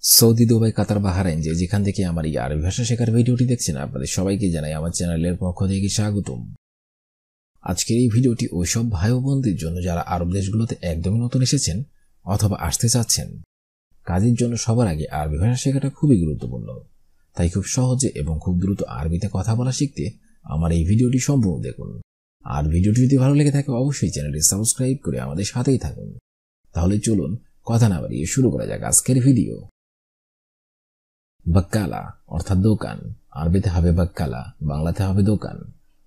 Saudi, Dubai, কাতার, Bahrain যেখান থেকে আমার এই আরবি ভাষা শেখার ভিডিওটি দেখছেন আপনাদের সবাইকে জানাই আমার চ্যানেলের পক্ষ থেকে স্বাগতম। আজকের এই ভিডিওটি ওইসব ভাই ও বোনদের জন্য যারা আরব দেশগুলোতে একদমই নতুন এসেছেন অথবা আসতে চাচ্ছেন। কাজের জন্য সবার আগে আরবি ভাষা শেখাটা খুবই গুরুত্বপূর্ণ, তাই খুব সহজে এবং খুব দ্রুত আরবিতে কথা বলা শিখতে আমার এই ভিডিওটি সম্পূর্ণ দেখুন। আর ভিডিওটি যদি ভালো লেগে থাকে অবশ্যই চ্যানেলটি সাবস্ক্রাইব করে আমাদের সাথেই থাকুন। তাহলে চলুন কথা না বাড়িয়ে শুরু করা যাক আজকের ভিডিও। বাক্কালা অর্থাৎ দোকান, আরবিতে হবে বাক্কালা, বাংলাতে হবে দোকান।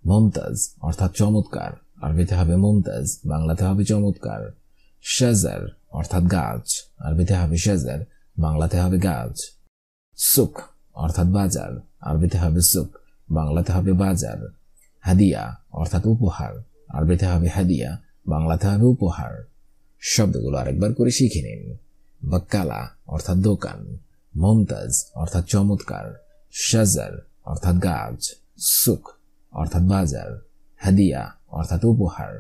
মুমতাজ অর্থাৎ চমৎকার, আরবিতে হবে মুমতাজ, বাংলাতে হবে চমৎকার। শাজার অর্থাৎ গাছ, আরবিতে হবে শাজার, বাংলাতে হবে গাছ। সুক অর্থাৎ বাজার, আরবিতে হবে সুক, বাংলাতে হবে বাজার। হাদিয়া অর্থাৎ উপহার, আরবিতে হবে হাদিয়া, বাংলাতে হবে উপহার। শব্দগুলো আরেকবার করে শিখে নিন। বাক্কালা অর্থাৎ দোকান, মুমতাজ অর্থাৎ চমৎকার, শাজার অর্থাৎ গাছ, সুক অর্থাৎ বাজার, হাদিয়া অর্থাৎ উপহার।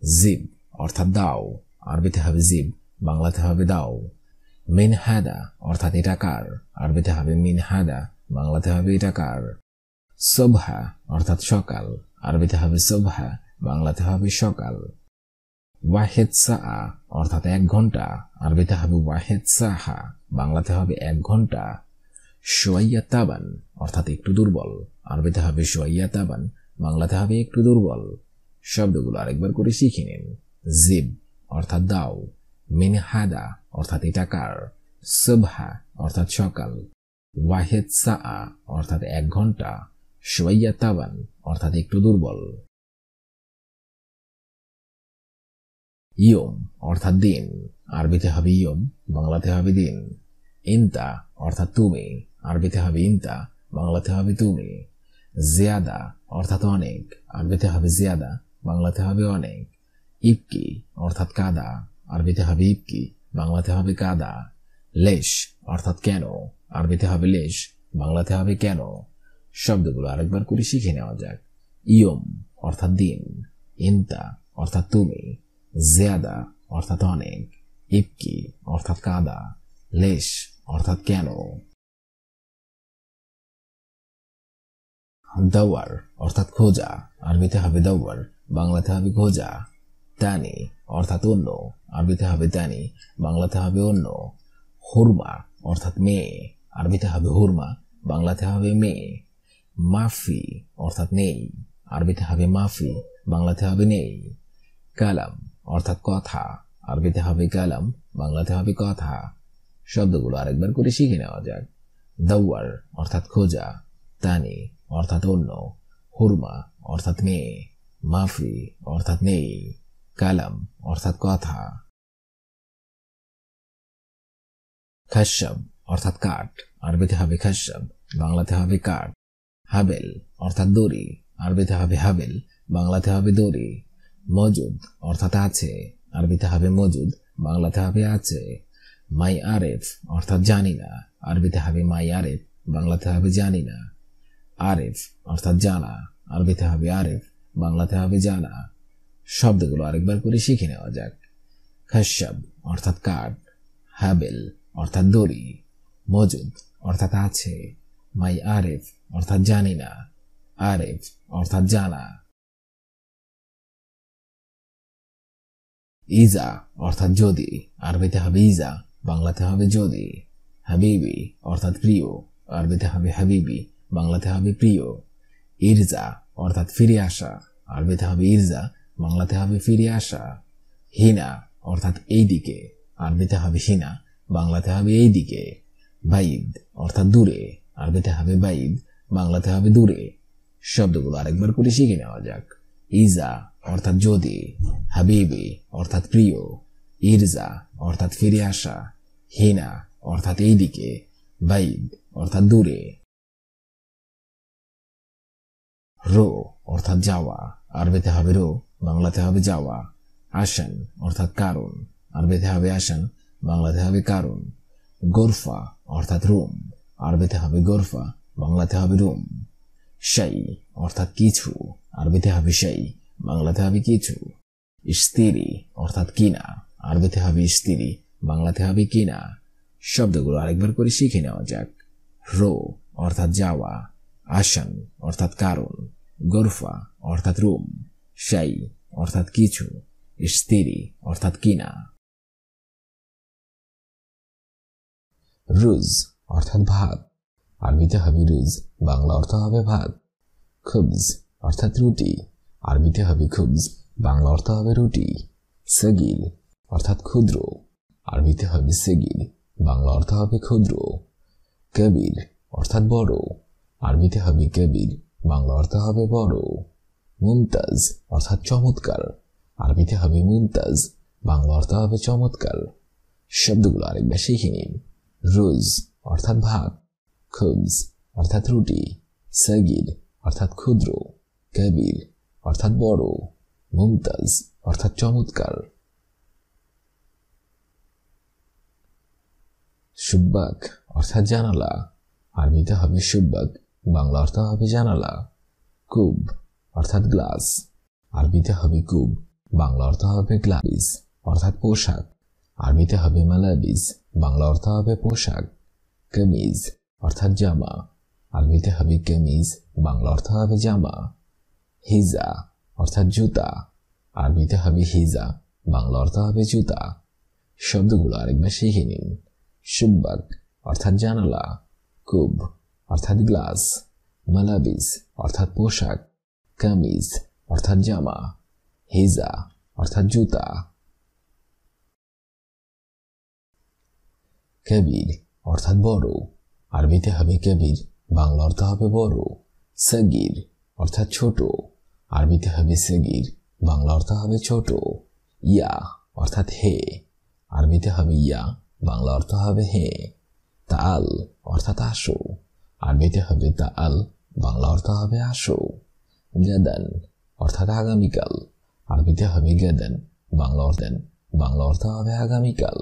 জিব অর্থাৎ দাও, আরবিতে হবে জিব, বাংলাতে হবে দাও। মিন হাদা অর্থাৎ এটা কার, আরবিতে হবে মিন হাদা, বাংলাতে হবে এটা কার। সুবহা অর্থাৎ সকাল, আরবিতে হবে সুবহা, বাংলাতে হবে সকাল। ওয়াহেদ সাআ অর্থাৎ 1 ঘন্টা, আরবিতে হবে ওয়াহেদ সাহা, বাংলাতে হবে 1 ঘন্টা। শোয়াইয়া তাবান অর্থাৎ একটু দুর্বল, আরবিতে হবে শোয়াইয়া তাবান, বাংলাতে হবে একটু দুর্বল। শব্দগুলো আরেকবার করে শিখে নিন। জিব অর্থাৎ দাও, মিন হাদা অর্থাৎ এটা কার, সুবহা অর্থাৎ সকাল, ওয়াহেদ সাআ অর্থাৎ 1 ঘন্টা, শোয়াইয়া তাবান অর্থাৎ একটু দুর্বল। ইয়ম অর্থাৎ দিন, আরবিতে হবে ইয়ম, বাংলাতে হবে দিন। ইনতা অর্থাৎ তুমি, আরবিতে হবে ইনতা, বাংলাতে হবে তুমি। জিয়াদা অর্থাৎ অনেক, আরবিতে হবে জিয়াদা, বাংলাতে হবে অনেক। ইবকি অর্থাৎ কাদা, আরবিতে হবে ইবকি, বাংলাতে হবে কাদা। লেশ অর্থাৎ কেন, আরবিতে হবে লেশ, বাংলাতে হবে কেন। শব্দগুলো আরেকবার করে শিখে নেওয়া যাক। ইয়ম অর্থাৎ দিন, ইনতা অর্থাৎ তুমি, জিয়াদা অর্থাৎ অনেক, ইবকি অর্থাৎ কাদা, লেশ অর্থাৎ কেন। দাওয়ার অর্থাৎ খোঁজা, আরবিতে হবে দাওয়ার, বাংলাতে হবে খোঁজা। তানি অর্থাৎ অন্য, আরবিতে হবে তানি, বাংলাতে হবে অন্য। হুরমা অর্থাৎ মেয়ে, আরবিতে হবে হুরমা, বাংলাতে হবে মেয়ে। মাফি অর্থাৎ নেই, আরবিতে হবে মাফি, বাংলাতে হবে নেই। কালাম অর্থাৎ কথা, আরবিতে হবে কালাম, বাংলাতে হবে কথা। শব্দগুলো আরেকবার করে শিখে নেওয়া যাক। দাওয়ার অর্থাৎ খোঁজা, তানি অর্থাৎ অন্য, হুরমা অর্থাৎ মেয়ে, মাফি অর্থাৎ নেই, কালাম অর্থাৎ কথা। খাশাব অর্থাৎ কাঠ, আরবিতে হবে খাশাব, বাংলাতে হবে কাঠ। হাবেল অর্থাৎ দড়ি, আরবিতে হবে হাবেল, বাংলাতে হবে দড়ি। মজুদ অর্থাৎ আছে, আরবিতে হবে মজুদ, বাংলাতে হবে আছে। মাই আরেফ অর্থাৎ জানি না, আরবিতে হবে মাই আরেফ, বাংলাতে হবে জানি না। আরেফ অর্থাৎ জানা, আরবিতে হবে আরেফ, বাংলাতে হবে জানা। শব্দগুলো আরেকবার করে শিখে নেওয়া যাক। খাশাব অর্থাৎ কাঠ, হাবেল অর্থাৎ দড়ি, মজুদ অর্থাৎ আছে, মাই আরেফ অর্থাৎ জানি না, আরেফ অর্থাৎ জানা। ইজা অর্থাৎ যদি, আরবিতে হবে ইজা, বাংলাতে হবে যদি। হাবিবি অর্থাৎ প্রিয়, আরবিতে হবে হাবিবি, বাংলাতে হবে প্রিয়। ইরজা অর্থাৎ ফিরে আসা, আরবিতে হবে ইরজা, বাংলাতে হবে ফিরে আসা। হিনা অর্থাৎ এই দিকে, আরবিতে হবে হিনা, বাংলাতে হবে এই দিকে। বাইদ অর্থাৎ দূরে, আরবিতে হবে বাইদ, বাংলাতে হবে দূরে। শব্দগুলো আরেকবার করে শিখে নেওয়া যাক। ইজা অর্থাৎ যদি, হাবিবি অর্থাৎ প্রিয়, ইরজা অর্থাৎ ফিরে আসা, হিনা অর্থাৎ এই দিকে, বাইদ অর্থাৎ দূরে। রো অর্থাৎ যাওয়া, আরবিতে হবে রো, বাংলাতে হবে যাওয়া। আসান অর্থাৎ কারণ, আরবিতে হবে আসান, বাংলাতে হবে কারণ। গোরফা অর্থাৎ রুম, আরবিতে হবে গোরফা, বাংলাতে হবে রুম। শাই অর্থাৎ কিছু, আরবিতে হবে শাই, বাংলাতে হবে কিছু। ইস্তিরি অর্থাৎ কিনা, আরবিতে হবে স্ত্রী, বাংলাতে হবে কিনা। শব্দগুলো আরেকবার করে শিখে নেওয়া যাক। রো অর্থাৎ যাওয়া, আসান অর্থাৎ কারণ, গরফা অর্থাৎ রুম, শাই অর্থাৎ কিছু, স্ত্রী অর্থাৎ কিনা। রুজ অর্থাৎ ভাত, আরবিতে হবে রুজ, বাংলা অর্থ হবে ভাত। খুবজ অর্থাৎ রুটি, আরবিতে হবে খুবজ, বাংলা অর্থ হবে রুটি। সগিল অর্থাৎ ক্ষুদ্র, আরবিতে হবে সেগিল, বাংলা অর্থ হবে ক্ষুদ্র। কবির অর্থাৎ বড়, আরবিতে হবে কবির, বাংলা অর্থ হবে বড়। মুমতাজ অর্থাৎ চমৎকার, আরবিতে হবে মুমতাজ, বাংলা অর্থ হবে চমৎকার। শব্দগুলো আরেকবার শিখে নিন। রুজ অর্থাৎ ভাত, খুবজ অর্থাৎ রুটি, সগির অর্থাৎ ক্ষুদ্র, কবির অর্থাৎ বড়, মুমতাজ অর্থাৎ চমৎকার। সুব্বাক অর্থাৎ জানালা, আরবিতে হবে সুব্বাক, বাংলা অর্থ হবে জানালা। কুব অর্থাৎ গ্লাস, আরবিতে হবে কুব, বাংলা অর্থ হবে গ্লাস অর্থাৎ পোশাক, আরবিতে হবে মালাবিস, বাংলা অর্থ হবে পোশাক। কামিজ অর্থাৎ জামা, আরবিতে হবে কামিজ, বাংলা অর্থ হবে জামা। হিজা অর্থাৎ জুতা, আরবিতে হবে হিজা, বাংলা অর্থ হবে জুতা। শব্দগুলো আরেকবার শিখে নিন। সুব্বাক অর্থাৎ জানালা, কুব অর্থাৎ গ্লাস, মালাবিস অর্থাৎ পোশাক, কামিজ অর্থাৎ জামা, হিজা অর্থাৎ জুতা। কবির অর্থাৎ বড়, আরবিতে হবে কবির, বাংলা অর্থ হবে বড়। সগির অর্থাৎ ছোট, আরবিতে হবে সগির, বাংলা অর্থ হবে ছোট। ইয়া অর্থাৎ হে, আরবিতে হবে ইয়া, বাংলা অর্থ হবে হে। তাল অর্থাৎ আসো, আরবিতে হবে তাল, বাংলা অর্থ হবে আসো। গাদান অর্থাৎ আগামীকাল, আরবিতে হবে গাদান, বাংলা অর্থ হবে আগামীকাল।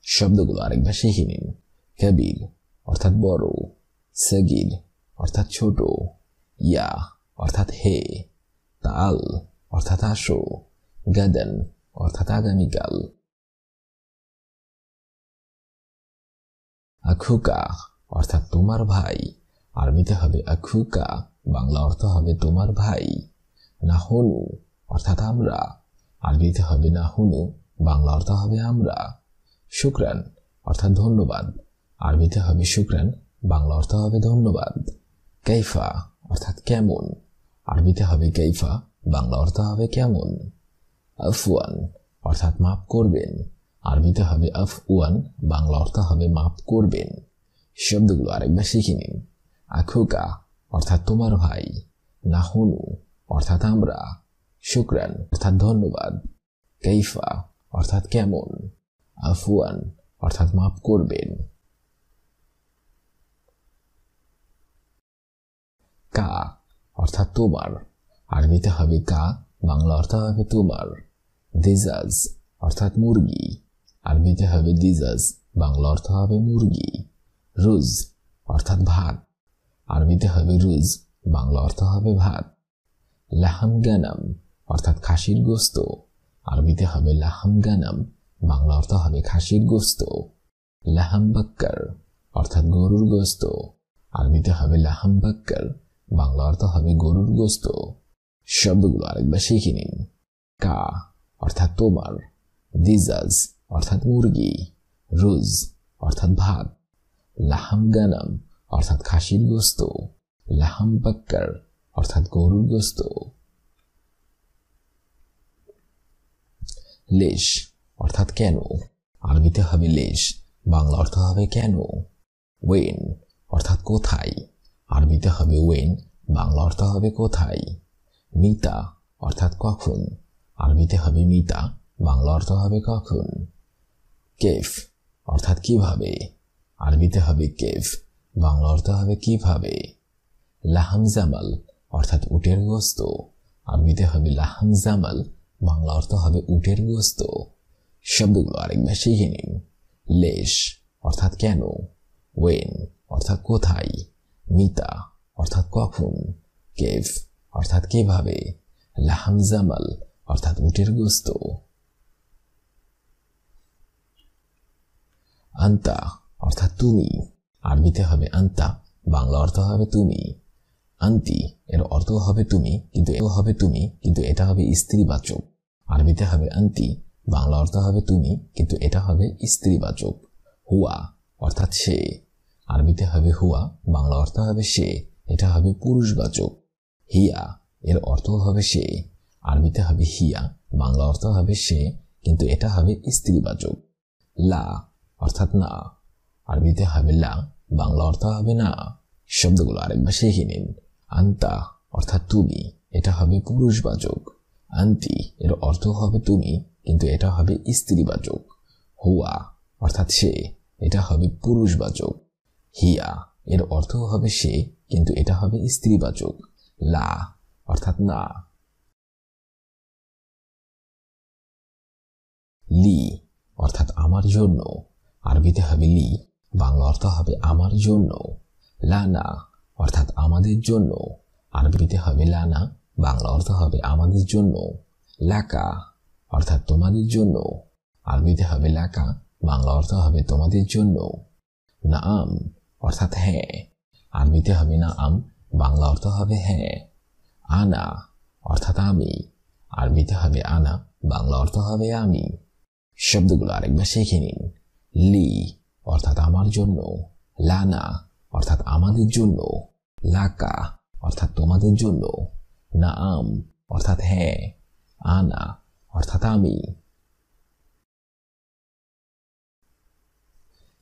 শব্দগুলো আরেকবার শিখে নিন। কবির অর্থাৎ বড়, সগির অর্থাৎ ছোট, ইয়া অর্থাৎ হে, তাল অর্থাৎ আসো, গাদান অর্থাৎ আগামীকাল। আখুকা অর্থাৎ তোমার ভাই, আরবিতে হবে আখুকা, বাংলা অর্থ হবে তোমার ভাই। নাহুনু অর্থাৎ আমরা, আরবিতে হবে নাহুনু, বাংলা অর্থ হবে আমরা। শুকরান অর্থাৎ ধন্যবাদ, আরবিতে হবে শুকরান, বাংলা অর্থ হবে ধন্যবাদ। কাইফা অর্থাৎ কেমন, আরবিতে হবে কাইফা, বাংলা অর্থ হবে কেমন। আফওয়ান অর্থাৎ মাফ করবেন, আরবিতে হবে আফওয়ান, বাংলা অর্থ হবে মাফ করবেন। শব্দগুলো আরেকবার শিখে নিন। আখুকা অর্থাৎ তোমার ভাই, নাহুনু অর্থাৎ আমরা, শুকরান অর্থাৎ ধন্যবাদ, কাইফা অর্থাৎ কেমন, আফওয়ান অর্থাৎ মাফ করবেন। কা অর্থাৎ তোমার, আরবিতে হবে কা, বাংলা অর্থ হবে তোমার। দিজাজ অর্থাৎ মুরগি, আরবিতে হবে দিজাজ, বাংলা অর্থ হবে মুরগি। রুজ অর্থাৎ ভাত, আরবিতে হবে রুজ, বাংলা অর্থ হবে ভাত। লাহাম গানাম অর্থাৎ খাসির গোস্ত, আরবিতে হবে লাহাম গানাম, বাংলা অর্থ হবে খাসির গোস্ত। লাহাম বাক্কার অর্থাৎ গরুর গোস্ত, আরবিতে হবে লাহাম বাক্কার, বাংলা অর্থ হবে গরুর গোস্ত। শব্দগুলো আরেকবার শিখে নিন। কা অর্থাৎ তোমার, দিজাজ অর্থাৎ মুরগি, রুজ অর্থাৎ ভাত, লাহাম গানাম অর্থাৎ খাসির গোস্ত, লাহাম বাক্কার অর্থাৎ গরুর গোস্ত। লেশ অর্থাৎ কেন, আরবিতে হবে লেশ, বাংলা অর্থ হবে কেন। ওয়েন অর্থাৎ কোথায়, আরবিতে হবে ওয়েন, বাংলা অর্থ হবে কোথায়। মিতা অর্থাৎ কখন, আরবিতে হবে মিতা, বাংলা অর্থ হবে কখন। কেফ অর্থাৎ কিভাবে, আরবিতে হবে কেফ, বাংলা অর্থ হবে কিভাবে। লাহাম জামাল অর্থাৎ উটের গোস্ত, আরবিতে হবে লাহাম জামাল, বাংলা অর্থ হবে উটের গোস্ত। শব্দগুলো আরেকবার শিখে নিন। লেশ অর্থাৎ কেন, ওয়েন অর্থাৎ কোথায়, মিতা অর্থাৎ কখন, কেফ অর্থাৎ কিভাবে, লাহাম জামাল অর্থাৎ উটের গোস্ত। আন্তা অর্থাৎ তুমি, আরবিতে হবে আন্তা, বাংলা অর্থ হবে তুমি। আন্তি এর অর্থ হবে তুমি, কিন্তু এটা হবে স্ত্রীবাচক, আরবিতে হবে আন্তি, বাংলা অর্থ হবে তুমি, কিন্তু এটা হবে স্ত্রীবাচক। হুয়া অর্থাৎ সে, আরবিতে হবে হুয়া, বাংলা অর্থ হবে সে, এটা হবে পুরুষবাচক। হিয়া এর অর্থ হবে সে, আরবিতে হবে হিয়া, বাংলা অর্থ হবে সে, কিন্তু এটা হবে স্ত্রীবাচক। লা অর্থাৎ না, আরবিতে হবে লা, বাংলা অর্থ হবে না। শব্দগুলো আরেকবার শিখে নিন। আন্তা অর্থাৎ তুমি, এটা হবে পুরুষবাচক। আন্তি এর অর্থ হবে তুমি, কিন্তু এটা হবে স্ত্রীবাচক। হুয়া অর্থাৎ সে, এটা হবে পুরুষবাচক। হিয়া এর অর্থ হবে সে, কিন্তু এটা হবে স্ত্রীবাচক। লা অর্থাৎ না। লি অর্থাৎ আমার জন্য, আরবিতে হবে লি, বাংলা অর্থ হবে আমার জন্য। লানা অর্থাৎ আমাদের জন্য, আরবিতে হবে লানা, বাংলা অর্থ হবে আমাদের জন্য। লাকা অর্থাৎ তোমাদের জন্য, আরবিতে হবে লাকা, বাংলা অর্থ হবে তোমাদের জন্য। নাআম অর্থাৎ হ্যাঁ, আরবিতে হবে নাআম, বাংলা অর্থ হবে হ্যাঁ। আনা অর্থাৎ আমি, আরবিতে হবে আনা, বাংলা অর্থ হবে আমি। শব্দগুলো আরেকবার শিখে নিন। লি অর্থাৎ আমার জন্য, লানা অর্থাৎ আমাদের জন্য, লাকা অর্থাৎ তোমাদের জন্য, নাআম অর্থাৎ হ্যাঁ, আনা অর্থাৎ আমি।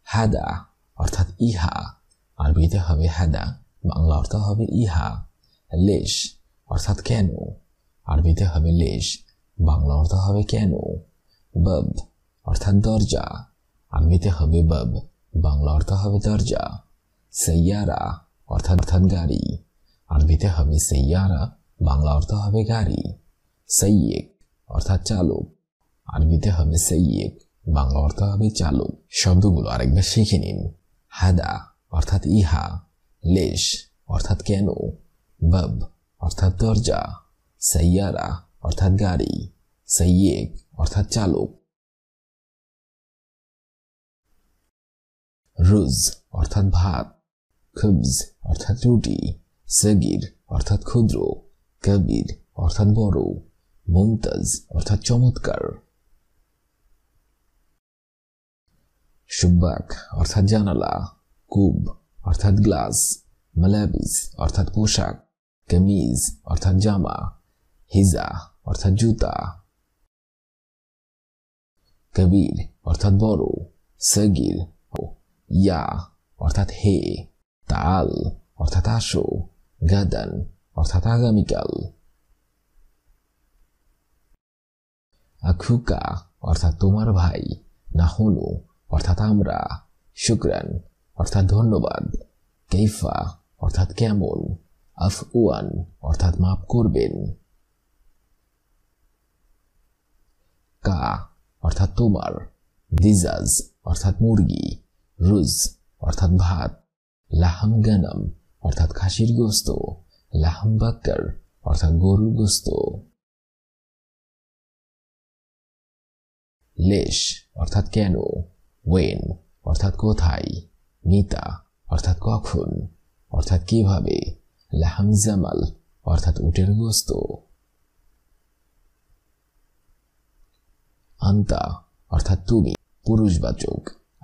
হাদা অর্থাৎ ইহা, আরবিতে হবে হাদা, বাংলা অর্থ হবে ইহা। লেশ অর্থাৎ কেন, আরবিতে হবে লেশ, বাংলা অর্থ হবে কেন। বব অর্থাৎ দরজা, আরবিতে হবে বব, বাংলা অর্থ হবে দরজা। সাইয়ারা অর্থাৎ গাড়ি, আরবিতে হবে সাইয়ারা, বাংলা অর্থ হবে গাড়ি। সাইয়েক অর্থাৎ চালক, আরবিতে হবে সাইয়েক, বাংলা অর্থ হবে চালক। শব্দগুলো আরেকবার শিখে নিন। হাদা অর্থাৎ ইহা, লেশ অর্থাৎ কেন, বব অর্থাৎ দরজা, সাইয়ারা অর্থাৎ গাড়ি, সাইয়েক অর্থাৎ চালক। রুজ অর্থাৎ ভাত, খুবজ অর্থাৎ রুটি, সগির অর্থাৎ ক্ষুদ্র, কবির অর্থাৎ বড়, মুমতাজ অর্থাৎ চমৎকার। শুব্বাক অর্থাৎ জানালা, কুব অর্থাৎ গ্লাস, মালাবিস অর্থাৎ পোশাক, কামিজ অর্থাৎ জামা, হিজা অর্থাৎ জুতা। কবির অর্থাৎ বড়, সগির ইয়া অর্থাৎ হে, তাল অর্থাৎ আসো, গাদান অর্থাৎ আগামীকাল। আখুকা অর্থাৎ তোমার ভাই, নাহনু অর্থাৎ আমরা, শুকরান অর্থাৎ ধন্যবাদ, কেইফা অর্থাৎ কেমন, আফওয়ান অর্থাৎ মাফ করবেন। কা অর্থাৎ তোমার, দিজাজ অর্থাৎ মুরগি, রুজ অর্থাৎ ভাত, লাহাম গানাম অর্থাৎ খাসির গোস্ত, লাহাম বাক্কার অর্থাৎ গরুর গোস্ত। লেশ অর্থাৎ কেন, ওয়েন অর্থাৎ কোথায়, মিতা অর্থাৎ কখন অর্থাৎ কিভাবে, লাহাম জামাল অর্থাৎ উটের গোস্ত। আন্তা অর্থাৎ তুমি, পুরুষবাচক,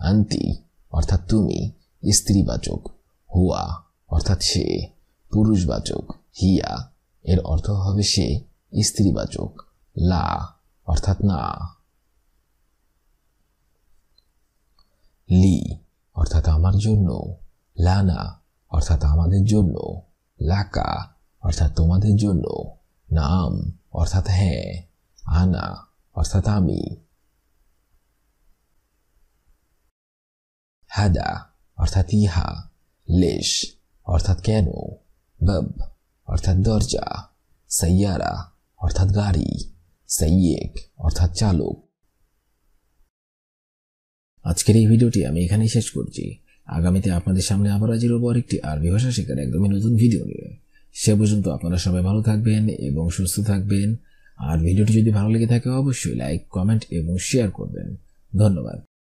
আন্তি অর্থাৎ তুমি, স্ত্রীবাচক, হুয়া অর্থাৎ সে, পুরুষবাচক, হিয়া এর অর্থ হবে সে, স্ত্রীবাচক, লা অর্থাৎ না। লি অর্থাৎ আমার জন্য, লানা অর্থাৎ আমাদের জন্য, লাকা অর্থাৎ তোমাদের জন্য, নাম অর্থাৎ হ্যাঁ, আনা অর্থাৎ আমি। হাদা অর্থাৎ ইহা, লেশ অর্থাৎ কেন, বব অর্থাৎ দরজা, সাইয়ারা অর্থাৎ গাড়ি, সাইয়েক অর্থাৎ চালক। আজকের এই ভিডিওটি আমি এখানেই শেষ করছি। আগামীতে আপনাদের সামনে আবার হাজির হব আরেকটি আরবি ভাষা শেখার একদমই নতুন ভিডিও নিয়ে। সে পর্যন্ত আপনারা সবাই ভালো থাকবেন এবং সুস্থ থাকবেন। আর ভিডিওটি যদি ভালো লেগে থাকে অবশ্যই লাইক, কমেন্ট এবং শেয়ার করবেন। ধন্যবাদ।